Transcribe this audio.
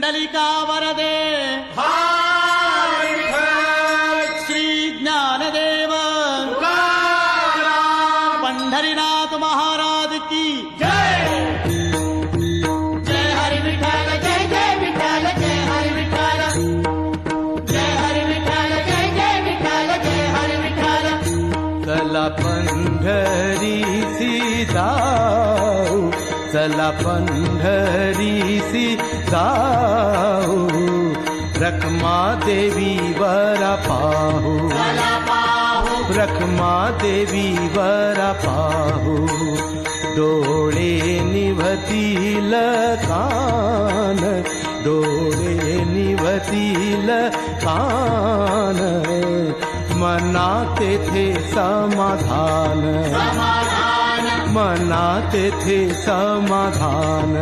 कुंडलिका वरदे श्री ज्ञानदेव पंढरीनाथ महाराज की जय। जय हरि विठ्ठल जय जय विठ्ठल जय हरि विठ्ठल जय हरि विठ्ठल जय जय विठ्ठल जय हरि विठ्ठल। चला पंढरीसी जाऊ, चला पंढरीसी जाऊ, रखमा देवी वरा पाहू, रखमा देवी वरा पाहू। डोळे निभतील कान, डोळे निभतील कान, मना तेथे समाधान, मना तेथे समाधान।